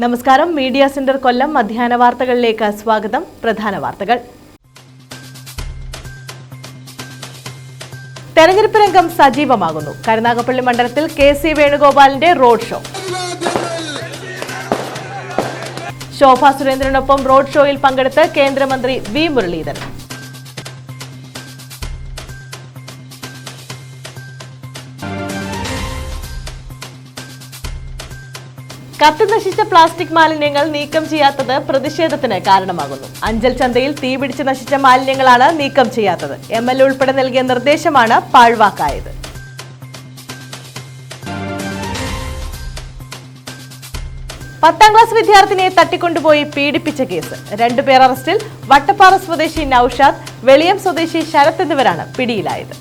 നമസ്കാരം. Media centre കൊല്ലം മധ്യാഹ്ന വാർത്തകളിലേക്ക് സ്വാഗതം. പ്രധാന വാർത്തകൾ. തെരഞ്ഞെടുപ്പ് രംഗം സജീവമാകുന്നു. കരുനാഗപ്പള്ളി മണ്ഡലത്തിൽ കെ.സി. വേണുഗോപാലിന്റെ റോഡ് ഷോ. ശോഭാ സുരേന്ദ്രനൊപ്പം റോഡ് ഷോയിൽ പങ്കെടുത്ത് കേന്ദ്രമന്ത്രി വി. മുരളീധരൻ. കത്തിനശിച്ച പ്ലാസ്റ്റിക് മാലിന്യങ്ങൾ നീക്കം ചെയ്യാത്തത് പ്രതിഷേധത്തിന് കാരണമാകുന്നു. അഞ്ചൽ ചന്തയിൽ തീപിടിച്ച് നശിച്ച മാലിന്യങ്ങളാണ് നീക്കം ചെയ്യാത്തത്. MLA ഉൾപ്പെടെ നൽകിയ നിർദ്ദേശമാണ് പാഴ്വാക്കായത്. പത്താം ക്ലാസ് വിദ്യാർത്ഥിനിയെ തട്ടിക്കൊണ്ടുപോയി പീഡിപ്പിച്ച കേസ്. 2 പേർ അറസ്റ്റിൽ. വട്ടപ്പാറ സ്വദേശി നൌഷാദ്, വെളിയം സ്വദേശി ശരത് എന്നിവരാണ് പിടിയിലായത്.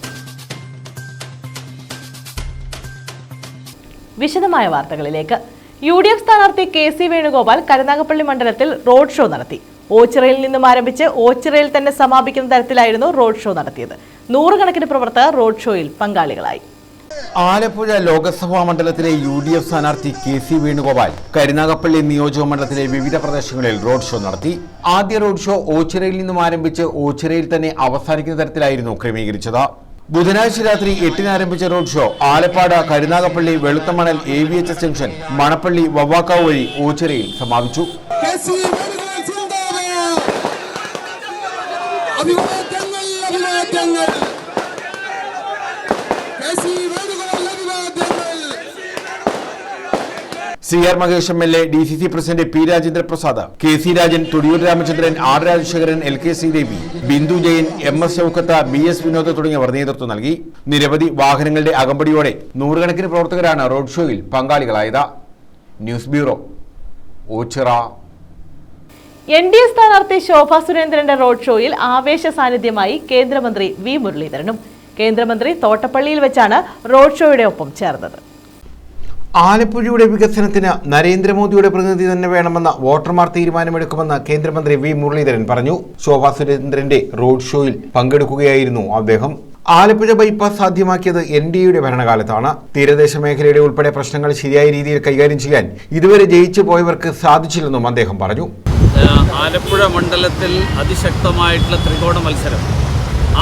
വിശദമായ വാർത്തകളിലേക്ക്. UDF സ്ഥാനാർത്ഥി കെ.സി. വേണുഗോപാൽ കരുനാഗപ്പള്ളി മണ്ഡലത്തിൽ റോഡ് ഷോ നടത്തി. ഓച്ചിറയിൽ നിന്നും ആരംഭിച്ച് ഓച്ചിറയിൽ തന്നെ സമാപിക്കുന്ന തരത്തിലായിരുന്നു റോഡ് ഷോ നടത്തിയത്. 100 കണക്കിന് പ്രവർത്തകർ റോഡ് ഷോയിൽ പങ്കാളികളായി. ആലപ്പുഴ ലോക്സഭാ മണ്ഡലത്തിലെ UDF സ്ഥാനാർത്ഥി കെ.സി. വേണുഗോപാൽ കരുനാഗപ്പള്ളി നിയോജക മണ്ഡലത്തിലെ വിവിധ പ്രദേശങ്ങളിൽ റോഡ് ഷോ നടത്തി. ആദ്യ റോഡ് ഷോ ഓച്ചിറയിൽ നിന്നും ആരംഭിച്ച് ഓച്ചിറയിൽ തന്നെ അവസാനിക്കുന്ന തരത്തിലായിരുന്നു ക്രമീകരിച്ചത്. ബുധനാഴ്ച രാത്രി 8-ന് ആരംഭിച്ച road show Alappad, Karunagappally, Veluthamanal, AVHS junction, Manappally, Vavvakkavu വഴി ഓച്ചിറയിൽ സമാപിച്ചു. CR Mahesh MLA, DCC president P. Rajendra Prasad, KC Rajan, Thudiyoor Ramachandran, R. Rajasekharan, LK Sreedevi, Bindu Jayan, MS Shoukath, BS Vinod തുടങ്ങിയവർ നേതൃത്വം നൽകി. നിരവധി വാഹനങ്ങളുടെ അകമ്പടിയോടെ 100 കണക്കിന് പ്രവർത്തകരാണ് റോഡ് ഷോയിൽ പങ്കാളികളായത്. News bureau, Ochira. NDA സ്ഥാനാർത്ഥി ശോഭാ സുരേന്ദ്രന്റെ റോഡ് ഷോയിൽ ആവേശ സാന്നിധ്യമായി കേന്ദ്രമന്ത്രി വി. മുരളീധരനും. കേന്ദ്രമന്ത്രി തോട്ടപ്പള്ളിയിൽ വെച്ചാണ് റോഡ് ഷോയുടെ ഒപ്പം ചേർന്നത്. ആലപ്പുഴയുടെ വികസനത്തിന് നരേന്ദ്രമോദിയുടെ പ്രതിനിധി തന്നെ വേണമെന്ന വോട്ടർമാർ തീരുമാനമെടുക്കുമെന്ന് കേന്ദ്രമന്ത്രി വി. മുരളീധരൻ പറഞ്ഞു. ശോഭാ സുരേന്ദ്രന്റെ റോഡ് ഷോയിൽ പങ്കെടുക്കുകയായിരുന്നു അദ്ദേഹം. ആലപ്പുഴ ബൈപ്പാസ് സാധ്യമാക്കിയത് NDAയുടെ ഭരണകാലത്താണ്. തീരദേശ മേഖലയുടെ ഉൾപ്പെടെ പ്രശ്നങ്ങൾ ശരിയായ രീതിയിൽ കൈകാര്യം ചെയ്യാൻ ഇതുവരെ ജയിച്ചു പോയവർക്ക് സാധിച്ചില്ലെന്നും അദ്ദേഹം പറഞ്ഞു. ആലപ്പുഴ മണ്ഡലത്തിൽ അതിശക്തമായിട്ടുള്ള ത്രികോണ മത്സരം.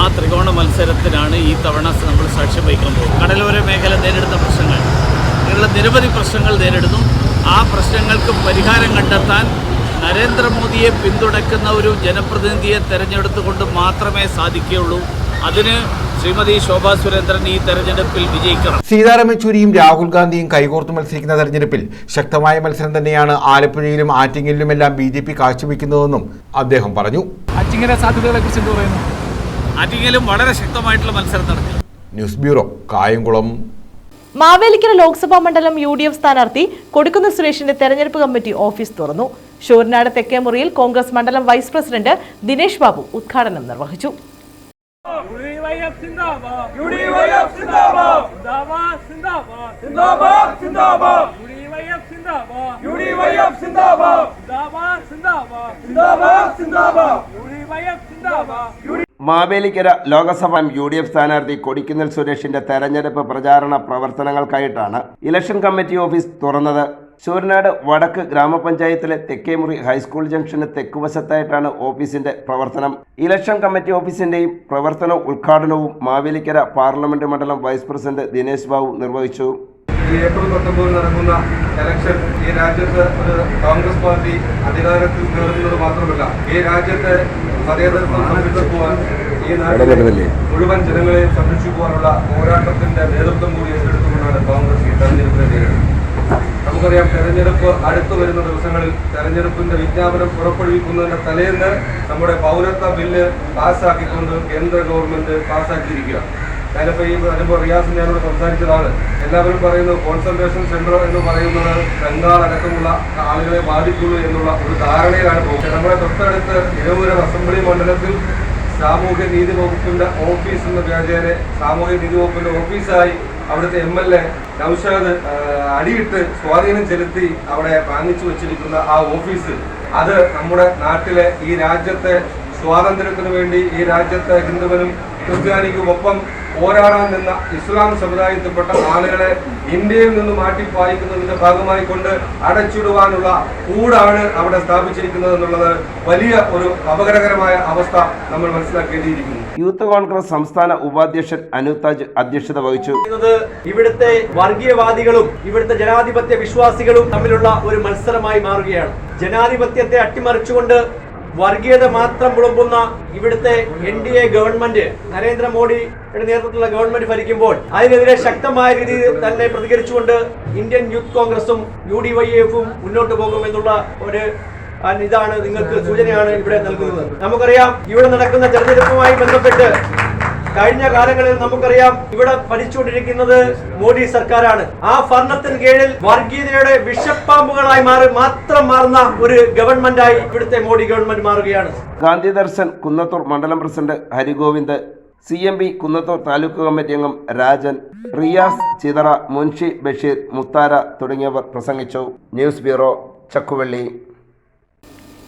ആ ത്രികോണ മത്സരത്തിനാണ് ഈ തവണ നമ്മൾ സാക്ഷ്യം വഹിക്കാൻ പോകുന്നത്. കടലോര മേഖല നേരിടുന്ന പ്രശ്നങ്ങൾ, നിരവധി പ്രശ്നങ്ങൾ നേരിടുന്നു. ആ പ്രശ്നങ്ങൾക്ക് പരിഹാരം കണ്ടെത്താൻ നരേന്ദ്രമോദിയെ പിന്തുണയ്ക്കുന്ന ഒരു ജനപ്രതിനിധിയെ തെരഞ്ഞെടുത്തുകൊണ്ട് മാത്രമേ സാധിക്കുകയുള്ളൂ. അതിന് ശ്രീമതി ശോഭാ സുരേന്ദ്രൻ ഈ തെരഞ്ഞെടുപ്പിൽ വിജയിക്കണം. സീതാറാം യെച്ചൂരിയും രാഹുൽ ഗാന്ധിയും കൈകോർത്ത് മത്സരിക്കുന്ന തെരഞ്ഞെടുപ്പിൽ ശക്തമായ മത്സരം തന്നെയാണ് ആലപ്പുഴയിലും ആറ്റിങ്ങലിലുമെല്ലാം BJP കാഴ്ചവെക്കുന്നതെന്നും അദ്ദേഹം പറഞ്ഞു. ആറ്റിങ്ങലിലെ സാധ്യതകളെ കുറിച്ച് എന്ത് പറയുന്നു? ആറ്റിങ്ങലും വളരെ ശക്തമായിട്ടുള്ള മത്സരം നടത്തി. News bureau, Kayamkulam. മാവേലിക്കര ലോക്സഭാ മണ്ഡലം UDF സ്ഥാനാർത്ഥി കൊടിക്കുന്നിൽ സുരേഷിന്റെ തെരഞ്ഞെടുപ്പ് കമ്മിറ്റി ഓഫീസ് തുറന്നു. ശൂരനാട് തെക്കേമുറിയിൽ കോൺഗ്രസ് മണ്ഡലം വൈസ് പ്രസിഡന്റ് ദിനേശ് ബാബു ഉദ്ഘാടനം നിർവഹിച്ചു. മാവേലിക്കര ലോക്സഭാ UDF സ്ഥാനാർത്ഥി കൊടിക്കുന്നിൽ സുരേഷിന്റെ തെരഞ്ഞെടുപ്പ് പ്രചാരണ പ്രവർത്തനങ്ങൾക്കായിട്ടാണ് ഇലക്ഷൻ കമ്മിറ്റി ഓഫീസ് തുറന്നത്. ശൂരനാട് വടക്ക് ഗ്രാമപഞ്ചായത്തിലെ തെക്കേമുറി ഹൈസ്കൂൾ ജംഗ്ഷന് തെക്കുവശത്തായിട്ടാണ് ഓഫീസിന്റെ പ്രവർത്തനം. ഇലക്ഷൻ കമ്മിറ്റി ഓഫീസിന്റെയും പ്രവർത്തന ഉദ്ഘാടനവും മാവേലിക്കര പാർലമെന്റ് മണ്ഡലം വൈസ് പ്രസിഡന്റ് ദിനേശ് ബാബു നിർവഹിച്ചു. ഏപ്രിൽ 19 നടക്കുന്ന ഇലക്ഷൻ ഈ രാജ്യത്ത് ഒരു കോൺഗ്രസ് പാർട്ടി അധികാരത്തിൽ കയറുന്നത് മാത്രമല്ല, ഈ രാജ്യത്തെ മതേതരത്വം സംരക്ഷിക്കുവാൻ, ഈ നാട്ടിലെ മുഴുവൻ ജനങ്ങളെ സംരക്ഷിക്കുവാനുള്ള പോരാട്ടത്തിന്റെ നേതൃത്വം കൂടി ഏറ്റെടുത്തുകൊണ്ടാണ് കോൺഗ്രസ് ഈ തെരഞ്ഞെടുപ്പിനെ നേരിടുന്നത്. നമുക്കറിയാം, തെരഞ്ഞെടുപ്പ് അടുത്തു വരുന്ന ദിവസങ്ങളിൽ തെരഞ്ഞെടുപ്പിന്റെ വിജ്ഞാപനം പുറപ്പെടുവിക്കുന്നതിന്റെ തലേന്ന് നമ്മുടെ പൗരത്വ ബില്ല് പാസ്സാക്കിക്കൊണ്ട് കേന്ദ്ര ഗവൺമെന്റ് പാസ്സാക്കിയിരിക്കുക. ഞാനിപ്പോൾ ഈ അനുഭവം റിയാസ് ഞാനോട് സംസാരിച്ചതാണ്. എല്ലാവരും പറയുന്നു കോൺസെൻട്രേഷൻ സെന്റർ എന്ന് പറയുന്നത് ബംഗാൾ അടക്കമുള്ള ആളുകളെ ബാധിക്കുള്ളൂ എന്നുള്ള ഒരു ധാരണയിലാണ് പോകുന്നത്. നമ്മുടെ തൊട്ടടുത്ത് ഇരവൂരം അസംബ്ലി മണ്ഡലത്തിൽ സാമൂഹ്യ നീതി വകുപ്പിന്റെ ഓഫീസ് എന്ന വ്യാജേന സാമൂഹ്യ നീതി വകുപ്പിന്റെ ഓഫീസായി അവിടുത്തെ MLA നൌഷാദ് അടിയിട്ട് സ്വാധീനം ചെലുത്തി അവിടെ വാങ്ങിച്ചു വച്ചിരിക്കുന്ന ആ ഓഫീസ്, അത് നമ്മുടെ നാട്ടിലെ ഈ രാജ്യത്തെ സ്വാതന്ത്ര്യത്തിനു വേണ്ടി ഈ രാജ്യത്തെ ഹിന്ദുവിനും ക്രിസ്ത്യാനിക്കുമൊപ്പം പോരാടാൻ നിന്ന ഇസ്ലാം സമുദായത്തിൽപ്പെട്ട ആളുകളെ ഇന്ത്യയിൽ നിന്ന് മാറ്റിപ്പായിക്കുന്നതിന്റെ ഭാഗമായി കൊണ്ട് അടച്ചിടുവാനുള്ള കൂടാണ് അവിടെ സ്ഥാപിച്ചിരിക്കുന്നത് എന്നുള്ളത് വലിയ ഒരു അപകടകരമായ അവസ്ഥ നമ്മൾ മനസ്സിലാക്കേണ്ടിയിരിക്കുന്നു. യൂത്ത് കോൺഗ്രസ് സംസ്ഥാന ഉപാധ്യക്ഷൻ അനുതാജ് അധ്യക്ഷത വഹിച്ചു. ഇവിടുത്തെ വർഗീയവാദികളും ഇവിടുത്തെ ജനാധിപത്യ വിശ്വാസികളും തമ്മിലുള്ള ഒരു മത്സരമായി മാറുകയാണ്. ജനാധിപത്യത്തെ അട്ടിമറിച്ചുകൊണ്ട് വർഗീയത മാത്രം പുളമ്പുന്ന ഇവിടുത്തെ NDA ഗവൺമെന്റ്, നരേന്ദ്രമോദിയുടെ നേതൃത്വത്തിലുള്ള ഗവൺമെന്റ് ഭരിക്കുമ്പോൾ അതിനെതിരെ ശക്തമായ രീതിയിൽ തന്നെ പ്രതികരിച്ചുകൊണ്ട് ഇന്ത്യൻ യൂത്ത് കോൺഗ്രസും UDYF-ഉം മുന്നോട്ട് പോകുമെന്നുള്ള ഒരു ഇതാണ് നിങ്ങൾക്ക് സൂചനയാണ് ഇവിടെ നൽകുന്നത്. നമുക്കറിയാം ഇവിടെ നടക്കുന്ന തെരഞ്ഞെടുപ്പുമായി ബന്ധപ്പെട്ട് കഴിഞ്ഞ കാലങ്ങളിൽ നമുക്കറിയാം ഇവിടെ ഭരിച്ചുകൊണ്ടിരിക്കുന്നത് മോദി സർക്കാരാണ്. ആ ഭരണത്തിന് കീഴിൽ വർഗീയതയുടെ വിഷപ്പാമ്പുകളായി മാത്രം മാറുന്ന ഒരു ഗവൺമെന്റായി ഇവിടുത്തെ മോദി ഗവൺമെന്റ് മാറുകയാണ്. ഗാന്ധി ദർശൻ കുന്നത്തൂർ മണ്ഡലം president Harigovind, CMB Kunnathur taluk committee അംഗം രാജൻ, റിയാസ് ചിതറ, മുൻഷി ബഷീർ, മുത്താര തുടങ്ങിയവർ പ്രസംഗിച്ചു. News bureau, Chakkuvalli.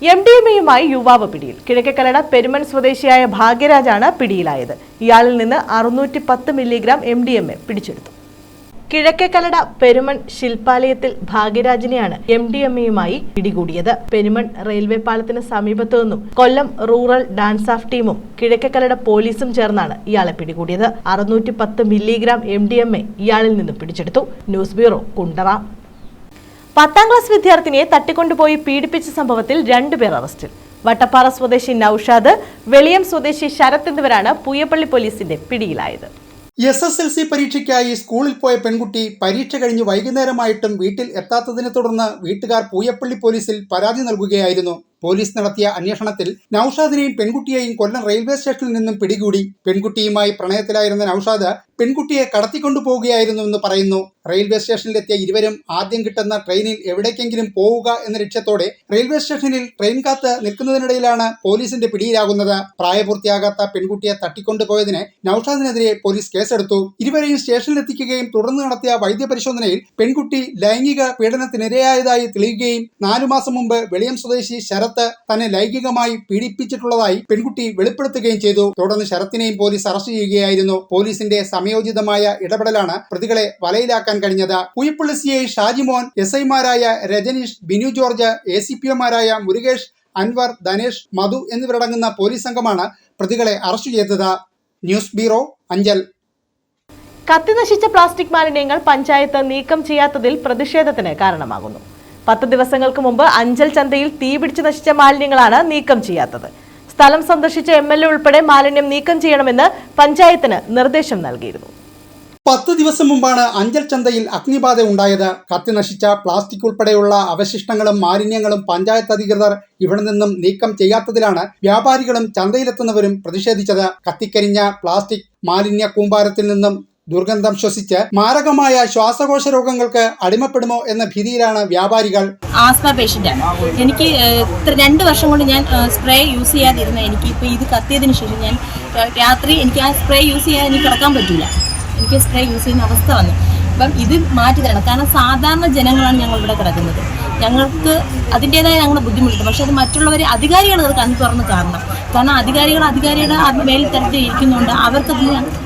MDMA-യുമായി യുവാവ് പിടിയിൽ. കിഴക്കേക്കല്ലട പെരുമൺ സ്വദേശിയായ ഭാഗ്യരാജാണ് പിടിയിലായത്. ഇയാളിൽ നിന്ന് 610 മില്ലിഗ്രാം MDMA പിടിച്ചെടുത്തു. കിഴക്കേക്കല്ലട പെരുമൺ ശില്പാലയത്തിൽ ഭാഗ്യരാജിനെയാണ് MDMA-യുമായി പിടികൂടിയത്. പെരുമൺ റെയിൽവേ പാലത്തിന് സമീപത്തു നിന്നും കൊല്ലം റൂറൽ ഡാൻസ് ഓഫ് ടീമും കിഴക്കേക്കല്ലട പോലീസും ചേർന്നാണ് ഇയാളെ പിടികൂടിയത്. 610 മില്ലിഗ്രാം MDMA ഇയാളിൽ നിന്നും പിടിച്ചെടുത്തു. News bureau, Kundara. 10ാം ക്ലാസ് വിദ്യാർത്ഥിനിയെ തട്ടിക്കൊണ്ടുപോയി പീഡിപ്പിച്ച സംഭവത്തിൽ 2 പേർ അറസ്റ്റിൽ. വട്ടപ്പാറ സ്വദേശി നൌഷാദ്, വെളിയം സ്വദേശി ശരത് എന്നിവരാണ് പൂയപ്പള്ളി പോലീസിന്റെ പിടിയിലായത്. SSLC പരീക്ഷയ്ക്കായി സ്കൂളിൽ പോയ പെൺകുട്ടി പരീക്ഷ കഴിഞ്ഞ് വൈകുന്നേരമായിട്ടും വീട്ടിൽ എത്താത്തതിനെ തുടർന്ന് വീട്ടുകാർ പൂയപ്പള്ളി പോലീസിൽ പരാതി നൽകുകയായിരുന്നു. പോലീസ് നടത്തിയ അന്വേഷണത്തിൽ നൌഷാദിനെയും പെൺകുട്ടിയെയും കൊല്ലം റെയിൽവേ സ്റ്റേഷനിൽ നിന്നും പിടികൂടി. പെൺകുട്ടിയുമായി പ്രണയത്തിലായിരുന്ന നൌഷാദ് പെൺകുട്ടിയെ കടത്തിക്കൊണ്ടുപോവുകയായിരുന്നുവെന്ന് പറയുന്നു. റെയിൽവേ സ്റ്റേഷനിലെത്തിയ ഇരുവരും ആദ്യം കിട്ടുന്ന ട്രെയിനിൽ എവിടേക്കെങ്കിലും പോവുക എന്ന ലക്ഷ്യത്തോടെ റെയിൽവേ സ്റ്റേഷനിൽ ട്രെയിൻ കാത്ത് നിൽക്കുന്നതിനിടയിലാണ് പോലീസിന്റെ പിടിയിലാകുന്നത്. പ്രായപൂർത്തിയാകാത്ത പെൺകുട്ടിയെ തട്ടിക്കൊണ്ടുപോയതിന് നൌഷാദിനെതിരെ പോലീസ് കേസെടുത്തു. ഇരുവരെയും സ്റ്റേഷനിലെത്തിക്കുകയും തുടർന്ന് നടത്തിയ വൈദ്യപരിശോധനയിൽ പെൺകുട്ടി ലൈംഗിക പീഡനത്തിനിരയായതായി തെളിയുകയും 4 മാസം മുമ്പ് വെളിയം സ്വദേശി ശരത് തന്നെ ലൈംഗികമായി പീഡിപ്പിച്ചിട്ടുള്ളതായി പെൺകുട്ടി വെളിപ്പെടുത്തുകയും ചെയ്തു. തുടർന്ന് ശരത്തിനെയും പോലീസ് അറസ്റ്റ് ചെയ്യുകയായിരുന്നു. പോലീസിന്റെ സമയോചിതമായ ഇടപെടലാണ് പ്രതികളെ വലയിലാക്കാൻ കഴിഞ്ഞത്. പൂയപ്പള്ളി CI ഷാജിമോൻ, SI-മാരായ രജനീഷ്, ബിനു ജോർജ്, ACPO-മാരായ മുരുകേഷ്, അൻവർ, ധനേഷ്, മധു എന്നിവരടങ്ങുന്ന പോലീസ് സംഘമാണ് പ്രതികളെ അറസ്റ്റ് ചെയ്തത്. News bureau, Anchal. കത്തിനശിച്ച പ്ലാസ്റ്റിക് മാലിന്യങ്ങൾ പഞ്ചായത്ത് നീക്കം ചെയ്യാത്തതിൽ പ്രതിഷേധത്തിന് കാരണമാകുന്നു. 10 ദിവസങ്ങൾക്ക് മുമ്പ് അഞ്ചൽ ചന്തയിൽ തീപിടിച്ച് നശിച്ച മാലിന്യങ്ങളാണ് നീക്കം ചെയ്യാത്തത്. സ്ഥലം സന്ദർശിച്ച MLA ഉൾപ്പെടെ മാലിന്യം നീക്കം ചെയ്യണമെന്ന് പഞ്ചായത്തിന് നിർദ്ദേശം നൽകിയിരുന്നു. 10 ദിവസം മുമ്പാണ് അഞ്ചൽ ചന്തയിൽ അഗ്നിബാധ ഉണ്ടായത്. കത്തിനശിച്ച പ്ലാസ്റ്റിക് ഉൾപ്പെടെയുള്ള അവശിഷ്ടങ്ങളും മാലിന്യങ്ങളും പഞ്ചായത്ത് അധികൃതർ ഇവിടെ നിന്നും നീക്കം ചെയ്യാത്തതിലാണ് വ്യാപാരികളും ചന്തയിലെത്തുന്നവരും പ്രതിഷേധിച്ചത്. കത്തിക്കരിഞ്ഞ പ്ലാസ്റ്റിക് മാലിന്യ കൂമ്പാരത്തിൽ നിന്നും ദുർഗന്ധം ശ്വസിച്ച് മാരകമായ ശ്വാസകോശ രോഗങ്ങൾക്ക് അടിമപ്പെടുമോ എന്ന ഭീതിയിലാണ് വ്യാപാരികൾ. ആസ്മ പേഷ്യൻ്റാണ്. എനിക്ക് 2 വർഷം കൊണ്ട് ഞാൻ സ്പ്രേ യൂസ് ചെയ്യാതിരുന്ന എനിക്ക് ഇപ്പോൾ ഇത് കത്തിയതിന് ശേഷം ഞാൻ രാത്രി എനിക്ക് ആ സ്പ്രേ യൂസ് ചെയ്യാൻ എനിക്ക് കിടക്കാൻ പറ്റില്ല. എനിക്ക് സ്പ്രേ യൂസ് ചെയ്യുന്ന അവസ്ഥ വന്നു. അപ്പം ഇത് മാറ്റി തരണം. കാരണം സാധാരണ ജനങ്ങളാണ് ഞങ്ങൾ ഇവിടെ കിടക്കുന്നത്. ഞങ്ങൾക്ക് അതിൻ്റേതായ ഞങ്ങളുടെ ബുദ്ധിമുട്ടുണ്ട്. പക്ഷെ അത് മറ്റുള്ളവർ അധികാരികൾ അത് കണ്ണു തുറന്ന് കാണണം. കാരണം അധികാരികളുടെ മേൽത്തരത്തിൽ ഇരിക്കുന്നുണ്ട്. അവർക്കത്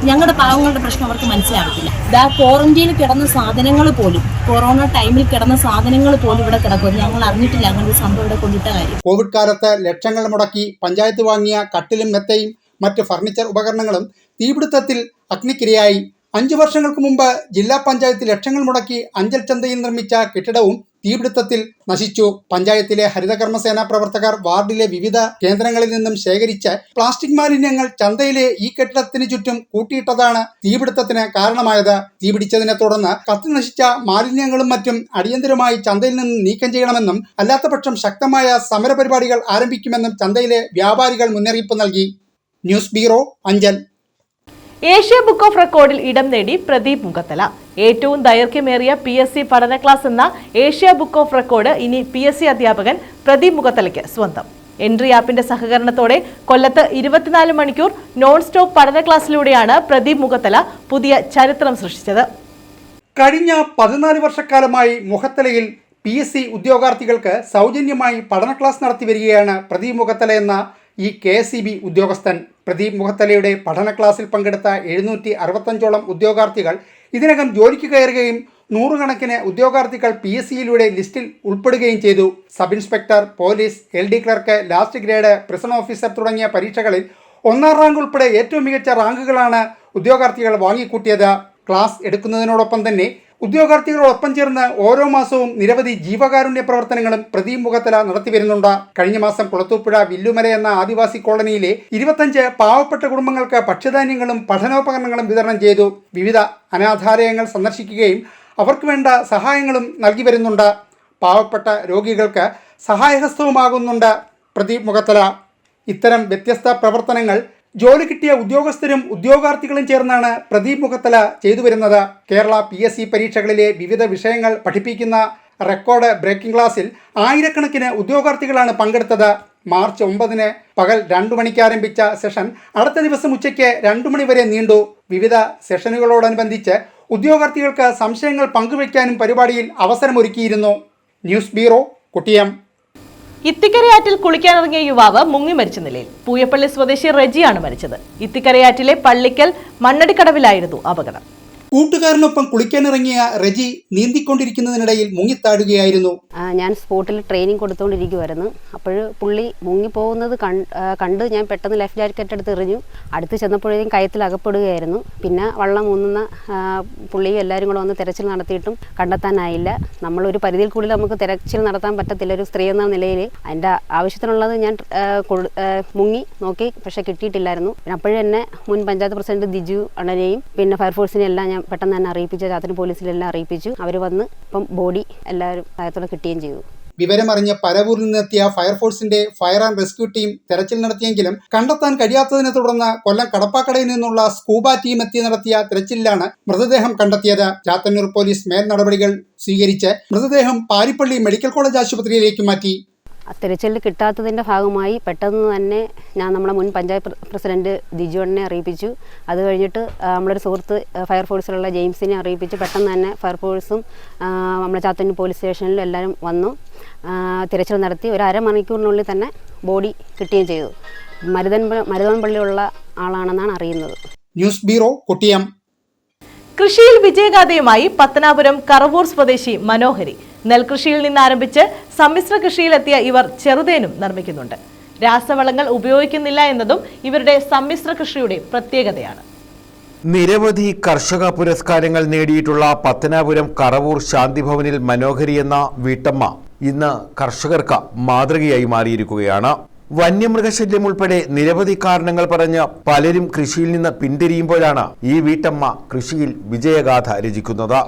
ഞങ്ങളുടെ പാവങ്ങളുടെ പ്രശ്നം അവർക്ക് മനസ്സിലാകത്തില്ല. ഇതാ ക്വാറന്റീനിൽ കിടന്ന സാധനങ്ങൾ പോലും, കൊറോണ ടൈമിൽ കിടന്ന സാധനങ്ങൾ പോലും ഇവിടെ കിടക്കും. ഞങ്ങൾ അറിഞ്ഞിട്ടില്ല അങ്ങനെ ഒരു സംഭവം ഇവിടെ കൊണ്ടിട്ട കാര്യം. കോവിഡ് കാലത്ത് ലക്ഷങ്ങൾ മുടക്കി പഞ്ചായത്ത് വാങ്ങിയ കട്ടിലും മെത്തയും മറ്റ് ഫർണിച്ചർ ഉപകരണങ്ങളും തീപിടുത്തത്തിൽ അഗ്നിക്കിരയായി. 5 വർഷങ്ങൾക്ക് മുമ്പ് ജില്ലാ പഞ്ചായത്ത് ലക്ഷങ്ങൾ മുടക്കി അഞ്ചൽ ചന്തയിൽ നിർമ്മിച്ച കെട്ടിടവും തീപിടുത്തത്തിൽ നശിച്ചു. പഞ്ചായത്തിലെ ഹരിതകർമ്മസേനാ പ്രവർത്തകർ വാർഡിലെ വിവിധ കേന്ദ്രങ്ങളിൽ നിന്നും ശേഖരിച്ച പ്ലാസ്റ്റിക് മാലിന്യങ്ങൾ ചന്തയിലെ ഈ കെട്ടിടത്തിന് ചുറ്റും കൂട്ടിയിട്ടതാണ് തീപിടുത്തത്തിന് കാരണമായത്. തീപിടിച്ചതിനെ തുടർന്ന് കത്തിനശിച്ച മാലിന്യങ്ങളും മറ്റും അടിയന്തരമായി ചന്തയിൽ നിന്ന് നീക്കം ചെയ്യണമെന്നും അല്ലാത്തപക്ഷം ശക്തമായ സമരപരിപാടികൾ ആരംഭിക്കുമെന്നും ചന്തയിലെ വ്യാപാരികൾ മുന്നറിയിപ്പ് നൽകി. News bureau, Anchal. Asia book of റെക്കോർഡിൽ ഇടം നേടി പ്രദീപ് മുഖത്തല. ഏറ്റവും ദൈർഘ്യമേറിയ PSC പഠന ക്ലാസ് എന്ന ഏഷ്യ ബുക്ക് ഓഫ് റെക്കോർഡ് ഇനി PSC അധ്യാപകൻ പ്രദീപ് മുഖത്തലയ്ക്ക് സ്വന്തം. എൻട്രി ആപ്പിന്റെ സഹകരണത്തോടെ കൊല്ലത്ത് 24 മണിക്കൂർ നോൺ സ്റ്റോപ്പ് പഠന ക്ലാസ്സിലൂടെയാണ് പ്രദീപ് മുഖത്തല പുതിയ ചരിത്രം സൃഷ്ടിച്ചത്. കഴിഞ്ഞ 14 വർഷക്കാലമായി മുഖത്തലയിൽ PSC ഉദ്യോഗാർത്ഥികൾക്ക് സൗജന്യമായി പഠന ക്ലാസ് നടത്തി വരികയാണ് പ്രദീപ് മുഖത്തല എന്ന ഈ KSEB ഉദ്യോഗസ്ഥൻ. പ്രദീപ് മുഖത്തലയുടെ പഠന ക്ലാസ്സിൽ പങ്കെടുത്ത 765ഓളം ഉദ്യോഗാർത്ഥികൾ ഇതിനകം ജോലിക്ക് കയറുകയും നൂറുകണക്കിന് ഉദ്യോഗാർത്ഥികൾ PSCയിലൂടെ ലിസ്റ്റിൽ ഉൾപ്പെടുകയും ചെയ്തു. Sub inspector, police, LD clerk, last grade, prison officer തുടങ്ങിയ പരീക്ഷകളിൽ 1ാം റാങ്ക് ഉൾപ്പെടെ ഏറ്റവും മികച്ച റാങ്കുകളാണ് ഉദ്യോഗാർത്ഥികൾ വാങ്ങിക്കൂട്ടിയത്. ക്ലാസ് എടുക്കുന്നതിനോടൊപ്പം തന്നെ ഉദ്യോഗാർത്ഥികളോടൊപ്പം ചേർന്ന് ഓരോ മാസവും നിരവധി ജീവകാരുണ്യ പ്രവർത്തനങ്ങളും പ്രദീപ് മുഖത്തല നടത്തിവരുന്നുണ്ട്. കഴിഞ്ഞ മാസം കുളത്തൂപ്പുഴ വില്ലുമല എന്ന ആദിവാസി കോളനിയിലെ 25 പാവപ്പെട്ട കുടുംബങ്ങൾക്ക് ഭക്ഷ്യധാന്യങ്ങളും പഠനോപകരണങ്ങളും വിതരണം ചെയ്തു. വിവിധ അനാഥാലയങ്ങൾ സന്ദർശിക്കുകയും അവർക്ക് വേണ്ട സഹായങ്ങളും നൽകി വരുന്നുണ്ട്. പാവപ്പെട്ട രോഗികൾക്ക് സഹായഹസ്തവുമാകുന്നുണ്ട് പ്രദീപ് മുഖത്തല. ഇത്തരം വ്യത്യസ്ത പ്രവർത്തനങ്ങൾ ജോലി കിട്ടിയ ഉദ്യോഗസ്ഥരും ഉദ്യോഗാർത്ഥികളും ചേർന്നാണ് പ്രദീപ് മുഖത്തല ചെയ്തു വരുന്നത്. കേരള PSC പരീക്ഷകളിലെ വിവിധ വിഷയങ്ങൾ പഠിപ്പിക്കുന്ന റെക്കോർഡ് ബ്രേക്കിംഗ് ക്ലാസ്സിൽ ആയിരക്കണക്കിന് ഉദ്യോഗാർത്ഥികളാണ് പങ്കെടുത്തത്. മാർച്ച് 9 പകൽ 2 മണിക്ക് ആരംഭിച്ച സെഷൻ അടുത്ത ദിവസം ഉച്ചയ്ക്ക് 2 മണി വരെ നീണ്ടു. വിവിധ സെഷനുകളോടനുബന്ധിച്ച് ഉദ്യോഗാർത്ഥികൾക്ക് സംശയങ്ങൾ പങ്കുവയ്ക്കാനും പരിപാടിയിൽ അവസരമൊരുക്കിയിരുന്നു. News bureau, Kottiyam. ഇത്തിക്കരയാറ്റിൽ കുളിക്കാനിറങ്ങിയ യുവാവ് മുങ്ങി മരിച്ച നിലയിൽ. പൂയപ്പള്ളി സ്വദേശി റെജിയാണ് മരിച്ചത്. ഇത്തിക്കരയാറ്റിലെ പള്ളിക്കൽ മണ്ണടിക്കടവിലായിരുന്നു അപകടം. കൂട്ടുകാരനൊപ്പം കുളിക്കാനിറങ്ങിയ റെജി നീന്തിക്കൊണ്ടിരിക്കുന്നതിനിടയിൽ മുങ്ങിത്താടുകയായിരുന്നു. ഞാൻ സ്പോട്ടിൽ ട്രെയിനിങ് കൊടുത്തുകൊണ്ടിരിക്കുമായിരുന്നു. അപ്പോൾ പുള്ളി മുങ്ങിപ്പോകുന്നത് കണ്ട് ഞാൻ പെട്ടെന്ന് ലൈഫ് ജാക്കറ്റ് എടുത്ത് എറിഞ്ഞു. അടുത്ത് ചെന്നപ്പോഴേക്കും കയത്തിൽ അകപ്പെടുകയായിരുന്നു. പിന്നെ വള്ളം ഊന്നുന്ന പുള്ളിയും എല്ലാവരും കൂടെ വന്ന് തിരച്ചിൽ നടത്തിയിട്ടും കണ്ടെത്താനായില്ല. നമ്മളൊരു പരിധിയിൽ കൂടുതൽ നമുക്ക് തിരച്ചിൽ നടത്താൻ പറ്റത്തില്ല ഒരു സ്ത്രീ എന്ന നിലയിൽ. അതിൻ്റെ ആവശ്യത്തിനുള്ളത് ഞാൻ മുങ്ങി നോക്കി, പക്ഷേ കിട്ടിയിട്ടില്ലായിരുന്നു. പിന്നെ അപ്പോഴും എന്നെ മുൻ പഞ്ചായത്ത് പ്രസിഡന്റ് ദിജു അണ്ണനെയും പിന്നെ ഫയർഫോഴ്സിനെ എല്ലാം ഞാൻ പെട്ടെന്ന് തന്നെ അറിയിപ്പിച്ചു. ചാത്തന്നൂർ പോലീസിലെല്ലാം അറിയിപ്പിച്ചു. അവർ വന്ന് ഇപ്പം ബോഡി എല്ലാവരും സഹായത്തോടെ കിട്ടുകയും ചെയ്തു. വിവരമറിഞ്ഞ് പരവൂരിൽ നിന്നെത്തിയ ഫയർഫോഴ്സിന്റെ ഫയർ ആൻഡ് റെസ്ക്യൂ ടീം തെരച്ചിൽ നടത്തിയെങ്കിലും കണ്ടെത്താൻ കഴിയാത്തതിനെ തുടർന്ന് കൊല്ലം കടപ്പാക്കടയിൽ നിന്നുള്ള സ്കൂബ ടീം എത്തി നടത്തിയ തെരച്ചിലിലാണ് മൃതദേഹം കണ്ടെത്തിയത്. ചാത്തന്നൂർ പോലീസ് മേൽ നടപടികൾ സ്വീകരിച്ച് മൃതദേഹം പാരിപ്പള്ളി മെഡിക്കൽ കോളേജ് ആശുപത്രിയിലേക്ക് മാറ്റി. തിരച്ചിൽ കിട്ടാത്തതിൻ്റെ ഭാഗമായി പെട്ടെന്ന് തന്നെ ഞാൻ നമ്മുടെ മുൻ പഞ്ചായത്ത് പ്രസിഡന്റ് ദിജുവണ്ണനെ അറിയിപ്പിച്ചു. അത് കഴിഞ്ഞിട്ട് നമ്മളൊരു സുഹൃത്ത് ഫയർഫോഴ്സിലുള്ള ജെയിംസിനെ അറിയിപ്പിച്ചു. പെട്ടെന്ന് തന്നെ ഫയർഫോഴ്സും നമ്മുടെ ചാത്തന്നൂർ പോലീസ് സ്റ്റേഷനിലും എല്ലാവരും വന്നു തിരച്ചിൽ നടത്തി. ഒരു അരമണിക്കൂറിനുള്ളിൽ തന്നെ ബോഡി കിട്ടുകയും ചെയ്തു. മരുതൻപള്ളിയുള്ള ആളാണെന്നാണ് അറിയുന്നത്. News bureau, Kottiyam. കൃഷിയിൽ വിജയഗാഥയുമായി പത്തനാപുരം കറവൂർ സ്വദേശി മനോഹരി. നെൽകൃഷിയിൽ നിന്ന് ആരംഭിച്ച് സമ്മിശ്ര കൃഷിയിലെത്തിയ ഇവർ ചെറുതേനും നിർമ്മിക്കുന്നുണ്ട്. രാസവളങ്ങൾ ഉപയോഗിക്കുന്നില്ല എന്നതും ഇവരുടെ സമ്മിശ്ര കൃഷിയുടെ പ്രത്യേകതയാണ്. നിരവധി കർഷക പുരസ്കാരങ്ങൾ നേടിയിട്ടുള്ള പത്തനാപുരം കറവൂർ ശാന്തിഭവനിൽ മനോഹരി എന്ന വീട്ടമ്മ ഇന്ന് കർഷകർക്ക് മാതൃകയായി മാറിയിരിക്കുകയാണ്. വന്യമൃഗശല്യം ഉൾപ്പെടെ നിരവധി കാരണങ്ങൾ പറഞ്ഞ് പലരും കൃഷിയിൽ നിന്ന് പിന്തിരിയുമ്പോഴാണ് ഈ വീട്ടമ്മ കൃഷിയിൽ വിജയഗാഥ രചിക്കുന്നത്.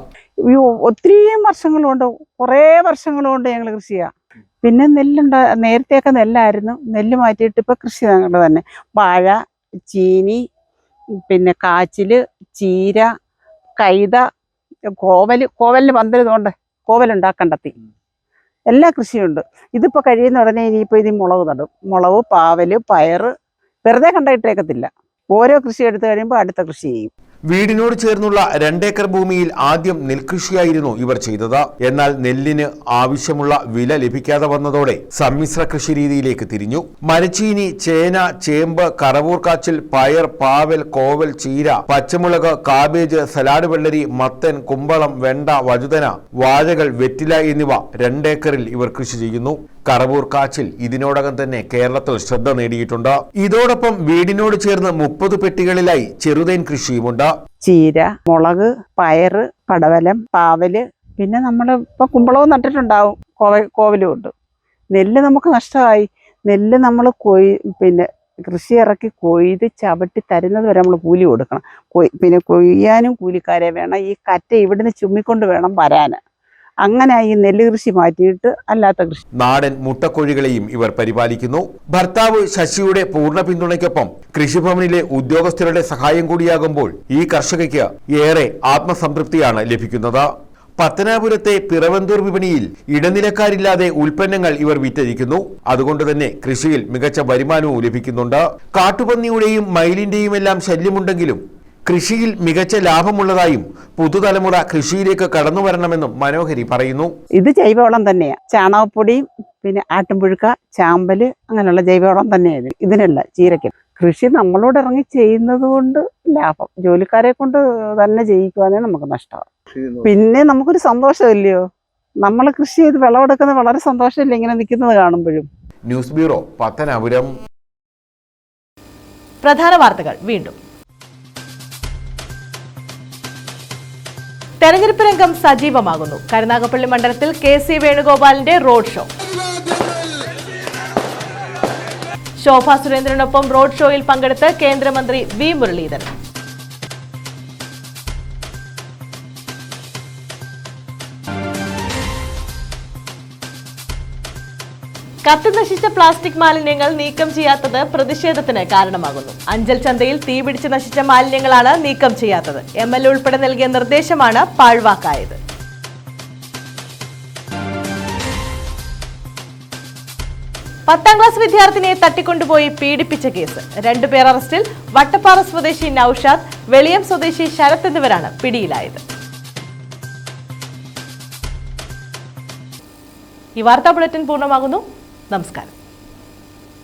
ഒത്തിരി വർഷങ്ങളുണ്ട്, കുറേ വർഷങ്ങളുണ്ട് ഞങ്ങൾ കൃഷി ചെയ്യാം. പിന്നെ നേരത്തെയൊക്കെ നെല്ലായിരുന്നു. നെല്ല് മാറ്റിയിട്ട് ഇപ്പം കൃഷി ഞങ്ങൾ തന്നെ വാഴ, ചീനി, പിന്നെ കാച്ചില്, ചീര, കൈത, കോവലിന് പന്തലുകൊണ്ട് കോവലുണ്ടാക്കണ്ടെത്തി എല്ലാ കൃഷിയുണ്ട്. ഇതിപ്പോൾ കഴിയുന്ന ഉടനെ ഇനിയിപ്പോൾ ഇത് മുളക് നടും. മുളക്, പാവല്, പയറ് വെറുതെ കണ്ടിട്ടേക്കത്തില്ല. ഓരോ കൃഷി എടുത്തു കഴിയുമ്പോൾ അടുത്ത കൃഷി ചെയ്യും. വീടിനോട് ചേർന്നുള്ള 2 ഏക്കർ ഭൂമിയിൽ ആദ്യം നെൽകൃഷിയായിരുന്നു ഇവർ ചെയ്തത്. എന്നാൽ നെല്ലിന് ആവശ്യമുള്ള വില ലഭിക്കാതെ വന്നതോടെ സമ്മിശ്ര കൃഷി രീതിയിലേക്ക് തിരിഞ്ഞു. മരച്ചീനി, ചേന, ചേമ്പ്, കറവൂർ കാച്ചിൽ, പയർ, പാവൽ, കോവൽ, ചീര, പച്ചമുളക്, കാബേജ്, സലാഡ് വെള്ളരി, മത്തൻ, കുമ്പളം, വെണ്ട, വഴുതന, വാഴകൾ, വെറ്റില എന്നിവ 2 ഏക്കറിൽ ഇവർ കൃഷി ചെയ്യുന്നു. കറവൂർ കാച്ചിൽ ഇതിനോടകം തന്നെ കേരളത്തിൽ ശ്രദ്ധ നേടിയിട്ടുണ്ട്. ഇതോടൊപ്പം വീടിനോട് ചേർന്ന് 30 പെട്ടികളിലായി ചെറുതേൻ കൃഷിയുമുണ്ട്. ചീര, മുളക്, പയറ്, പടവലം, പാവല്, പിന്നെ നമ്മൾ ഇപ്പൊ കുമ്പളവും നട്ടിട്ടുണ്ടാവും. കോവലും ഉണ്ട്. നെല്ല് നമുക്ക് നഷ്ടമായി. നെല്ല് നമ്മൾ പിന്നെ കൃഷി ഇറക്കി കൊയ്ത് ചവിട്ടി തരുന്നത് വരെ നമ്മൾ കൂലി കൊടുക്കണം. പിന്നെ കൊയ്യാനും കൂലിക്കാരെ വേണം. ഈ കറ്റ ഇവിടുന്ന് ചുമ്മിക്കൊണ്ട് വേണം വരാൻ. അങ്ങനെ ഈ നെല്ല് കൃഷി മാറ്റിയിട്ട് അല്ലാത്ത കൃഷി. നാടൻ മുട്ടക്കോഴികളെയും ഇവർ പരിപാലിക്കുന്നു. ഭർത്താവ് ശശിയുടെ പൂർണ്ണ പിന്തുണയ്ക്കൊപ്പം കൃഷിഭവനിലെ ഉദ്യോഗസ്ഥരുടെ സഹായം കൂടിയാകുമ്പോൾ ഈ കർഷകയ്ക്ക് ഏറെ ആത്മസംതൃപ്തിയാണ് ലഭിക്കുന്നത്. പത്തനാപുരത്തെ പിറവന്തൂർ വിപണിയിൽ ഇടനിലക്കാരില്ലാതെ ഉൽപ്പന്നങ്ങൾ ഇവർ വിറ്റഴിക്കുന്നു. അതുകൊണ്ട് തന്നെ കൃഷിയിൽ മികച്ച വരുമാനവും ലഭിക്കുന്നുണ്ട്. കാട്ടുപന്നിയുടെയും മയിലിന്റെയും എല്ലാം ശല്യമുണ്ടെങ്കിലും കൃഷിയിൽ മികച്ച ലാഭമുള്ളതായും പുതുതലമുറ കൃഷിയിലേക്ക് കടന്നു വരണമെന്നും മനോഹരി പറയുന്നു. ഇത് ജൈവവളം തന്നെയാണ്. ചാണകപ്പൊടിയും പിന്നെ ആട്ടുംപുഴുക്ക, ചാമ്പല് അങ്ങനെയുള്ള ജൈവവളം തന്നെയാണ് ഇതിനല്ല, ചീരയ്ക്ക്. കൃഷി നമ്മളോട് ഇറങ്ങി ചെയ്യുന്നത് കൊണ്ട് ലാഭം. ജോലിക്കാരെ കൊണ്ട് തന്നെ ചെയ്യിക്കുവാനേ നമുക്ക് നഷ്ടമാണ്. പിന്നെ നമുക്കൊരു സന്തോഷമില്ലയോ, നമ്മൾ കൃഷി ചെയ്ത് വിളവെടുക്കുന്നത് വളരെ സന്തോഷമില്ല ഇങ്ങനെ നിൽക്കുന്നത് കാണുമ്പോഴും. News bureau, Pathanapuram. പ്രധാന വാർത്തകൾ വീണ്ടും. തെരഞ്ഞെടുപ്പ് രംഗം സജീവമാകുന്നു. കരുനാഗപ്പള്ളി മണ്ഡലത്തിൽ KC വേണുഗോപാലിന്റെ റോഡ് ഷോ. ശോഭാ സുരേന്ദ്രനൊപ്പം റോഡ് ഷോയിൽ പങ്കെടുത്ത് കേന്ദ്രമന്ത്രി വി മുരളീധരൻ. കത്തിനശിച്ച പ്ലാസ്റ്റിക് മാലിന്യങ്ങൾ നീക്കം ചെയ്യാത്തത് പ്രതിഷേധത്തിന് കാരണമാകുന്നു. അഞ്ചൽ ചന്തയിൽ തീപിടിച്ച് നശിച്ച മാലിന്യങ്ങളാണ് നീക്കം ചെയ്യാത്തത്. MLA ഉൾപ്പെടെ നൽകിയ നിർദ്ദേശമാണ് പാഴ്വാക്കായത്. പത്താം ക്ലാസ് വിദ്യാർത്ഥിനിയെ തട്ടിക്കൊണ്ടുപോയി പീഡിപ്പിച്ച കേസ്. 2 പേർ അറസ്റ്റിൽ. വട്ടപ്പാറ സ്വദേശി നൌഷാദ്, വെളിയം സ്വദേശി ശരത് എന്നിവരാണ് പിടിയിലായത്. ഈ വാർത്താ ബുള്ളറ്റിൻ പൂർണ്ണമാകുന്നു. നമസ്കാരം.